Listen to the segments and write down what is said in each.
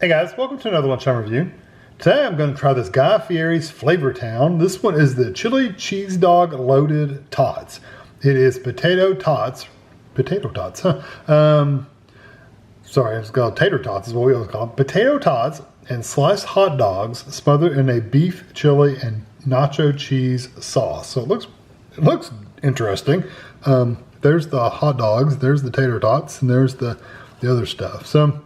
Hey guys, welcome to another Lunchtime review. Today I'm going to try this Guy Fieri's Flavortown. This one is the chili cheese dog loaded tots. It is potato tots, huh? Sorry, it's called tater tots is what we always call them. Potato tots and sliced hot dogs smothered in a beef, chili, and nacho cheese sauce. So it looks interesting. There's the hot dogs, there's the tater tots, and there's the other stuff. So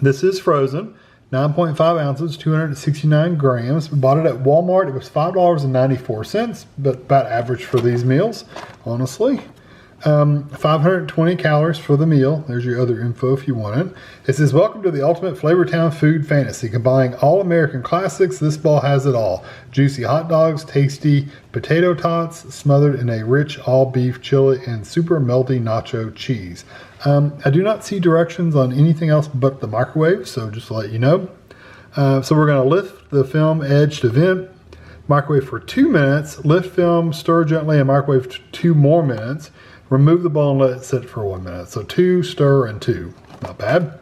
this is frozen, 9.5 ounces, 269 grams. We bought it at Walmart. It was $5.94, but about average for these meals, honestly. 520 calories for the meal. There's your other info if you want it. It says, welcome to the ultimate Flavortown food fantasy. Combining all American classics, this ball has it all. Juicy hot dogs, tasty potato tots, smothered in a rich all beef chili and super melty nacho cheese. I do not see directions on anything else but the microwave, so just to let you know. So we're going to lift the film edge to vent, microwave for 2 minutes, lift film, stir gently, and microwave 2 more minutes. Remove the bowl and let it sit for 1 minute. So 2, stir, and 2. Not bad.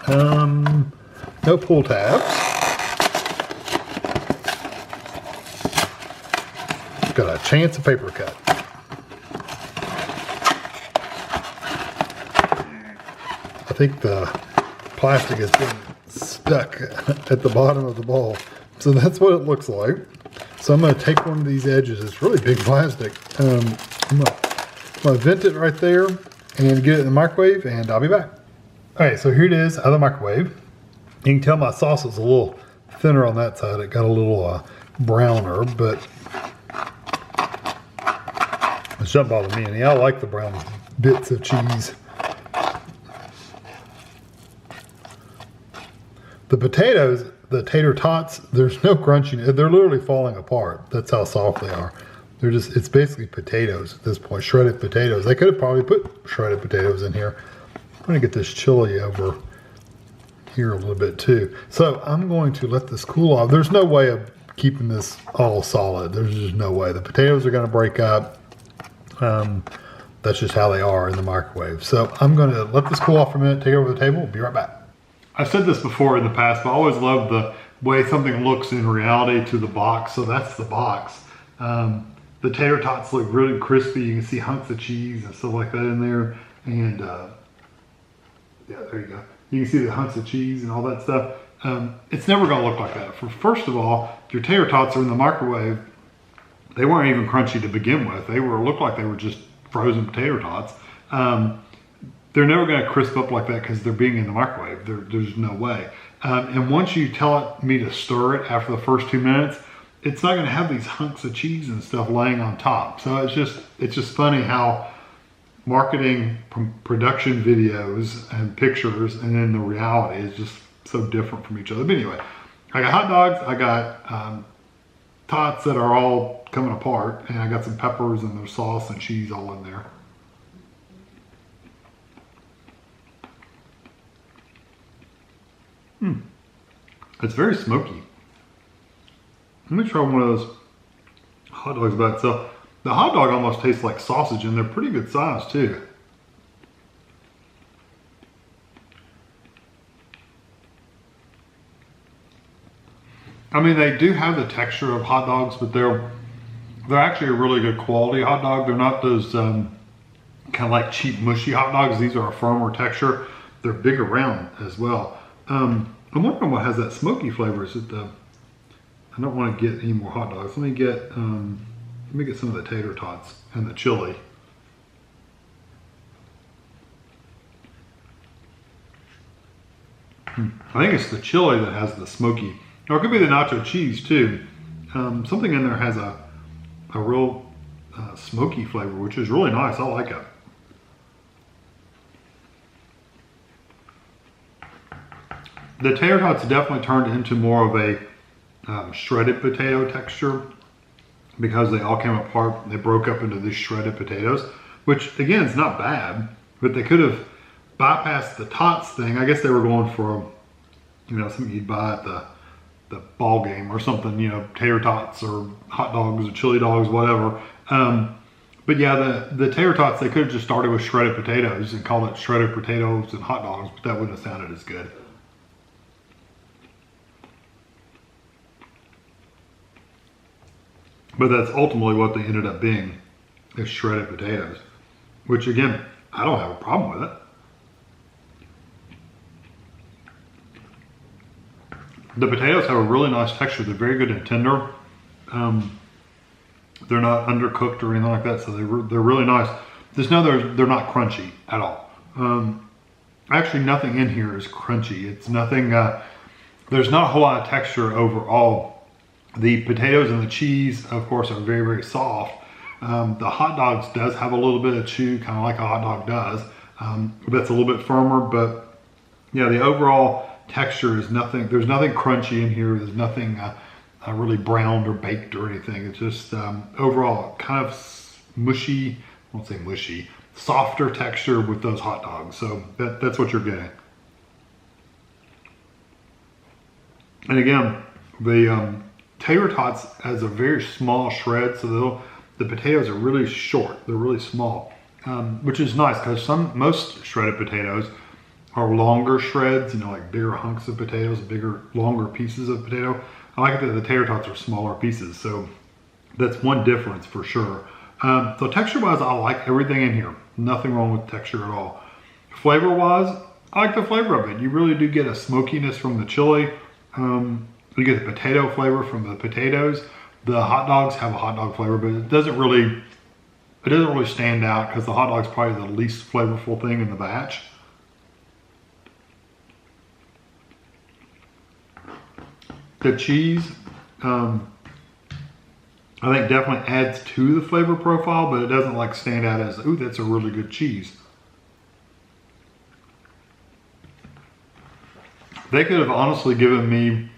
No pull tabs. Got a chance of paper cut. I think the plastic has been stuck at the bottom of the bowl. So that's what it looks like. So I'm going to take one of these edges. It's really big plastic. I'm going to vent it right there and get it in the microwave, and I'll be back. All right, so here it is out of the microwave. You can tell my sauce is a little thinner on that side. It got a little browner, but it shouldn't bother me any. I like the brown bits of cheese. The potatoes, the tater tots, there's no crunching. They're literally falling apart. That's how soft they are. They're just, it's basically potatoes at this point, shredded potatoes. They could have probably put shredded potatoes in here. I'm gonna get this chili over here a little bit too. So I'm going to let this cool off. There's no way of keeping this all solid. There's just no way. The potatoes are gonna break up. That's just how they are in the microwave. So I'm gonna let this cool off for a minute, take it over the table, be right back. I've said this before in the past, but I always love the way something looks in reality to the box. So that's the box. The tater tots look really crispy. You can see hunks of cheese and stuff like that in there. And yeah, there you go. You can see the hunks of cheese and all that stuff. It's never gonna look like that. First of all, if your tater tots are in the microwave, they weren't even crunchy to begin with. They looked like they were just frozen potato tots. They're never gonna crisp up like that because they're being in the microwave. There's no way. And once you tell me to stir it after the first 2 minutes, it's not gonna have these hunks of cheese and stuff laying on top. So it's just funny how marketing, production videos and pictures and then the reality is just so different from each other. But anyway, I got hot dogs, I got tots that are all coming apart, and I got some peppers and there's sauce and cheese all in there. It's very smoky. Let me try one of those hot dogs by itself. The hot dog almost tastes like sausage, and they're pretty good size too. I mean, they do have the texture of hot dogs, but they're actually a really good quality hot dog. They're not those kind of like cheap mushy hot dogs. These are a firmer texture. They're big around as well. I'm wondering what has that smoky flavor. Is it the? I don't want to get any more hot dogs. Let me get some of the tater tots and the chili. I think it's the chili that has the smoky. Or it could be the nacho cheese too. Something in there has a real smoky flavor, which is really nice. I like it. The tater tots definitely turned into more of a shredded potato texture because they all came apart and they broke up into these shredded potatoes, which again is not bad, but they could have bypassed the tots thing. I guess they were going for, you know, something you'd buy at the ball game or something, you know, tater tots or hot dogs or chili dogs, whatever. But yeah, the tater tots, they could have just started with shredded potatoes and called it shredded potatoes and hot dogs, but that wouldn't have sounded as good. But that's ultimately what they ended up being, is shredded potatoes, which again, I don't have a problem with it. The potatoes have a really nice texture. They're very good and tender. They're not undercooked or anything like that, so they're really nice. Just know they're not crunchy at all. Actually, nothing in here is crunchy. It's nothing, there's not a whole lot of texture overall. The potatoes and the cheese, of course, are very, very soft. The hot dogs does have a little bit of chew, kind of like a hot dog does. That's a little bit firmer, but yeah, the overall texture is nothing, there's nothing crunchy in here. There's nothing really browned or baked or anything. It's just overall kind of mushy, I won't say mushy, softer texture with those hot dogs. So that's what you're getting. And again, the tater tots has a very small shred, so the potatoes are really short. They're really small, which is nice because most shredded potatoes are longer shreds, you know, like bigger hunks of potatoes, bigger, longer pieces of potato. I like it that the tater tots are smaller pieces, so that's one difference for sure. So texture-wise, I like everything in here. Nothing wrong with texture at all. Flavor-wise, I like the flavor of it. You really do get a smokiness from the chili. You get the potato flavor from the potatoes. The hot dogs have a hot dog flavor, but it doesn't really stand out because the hot dog's probably the least flavorful thing in the batch. The cheese, I think definitely adds to the flavor profile, but it doesn't like stand out as, ooh, that's a really good cheese. They could have honestly given me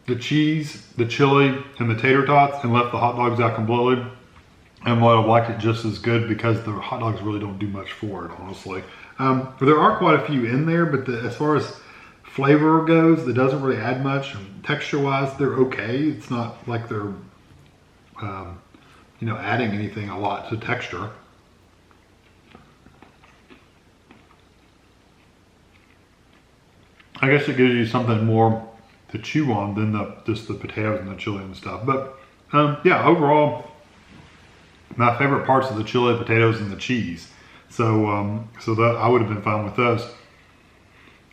the cheese, the chili, and the tater tots and left the hot dogs out completely, and would have liked it just as good because the hot dogs really don't do much for it, honestly. There are quite a few in there, but as far as flavor goes, it doesn't really add much. Texture-wise, they're okay. It's not like they're, you know, adding anything a lot to texture. I guess it gives you something more to chew on than just the potatoes and the chili and stuff. But yeah, overall, my favorite parts of the chili, potatoes, and the cheese. So so that I would have been fine with those.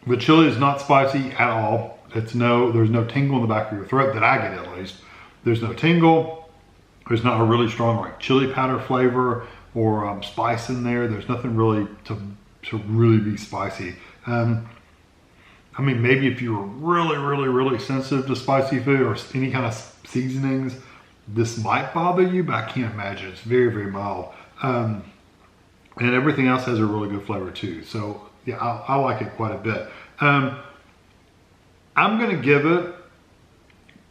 The chili is not spicy at all. There's no tingle in the back of your throat that I get, at least. There's no tingle. There's not a really strong like chili powder flavor or spice in there. There's nothing really to really be spicy. I mean, maybe if you were really sensitive to spicy food or any kind of seasonings, this might bother you, but I can't imagine. It's very, very mild. And everything else has a really good flavor too. So yeah, I like it quite a bit. I'm gonna give it,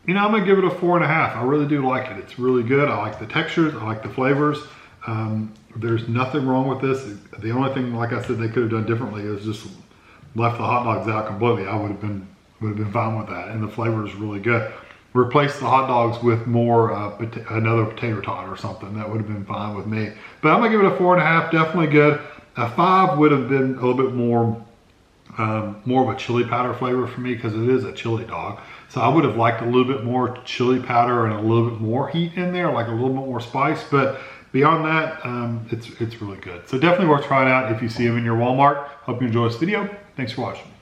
you know, I'm gonna give it a 4.5. I really do like it. It's really good. I like the textures, I like the flavors. There's nothing wrong with this. The only thing, like I said, they could have done differently is just left the hot dogs out completely. I would have been fine with that. And the flavor is really good. Replace the hot dogs with more another potato tot or something. That would have been fine with me. But I'm gonna give it a 4.5. Definitely good. A 5 would have been a little bit more of a chili powder flavor for me because it is a chili dog. So I would have liked a little bit more chili powder and a little bit more heat in there, like a little bit more spice. But beyond that, it's really good. So definitely worth trying out if you see them in your Walmart. Hope you enjoy this video. Thanks for watching.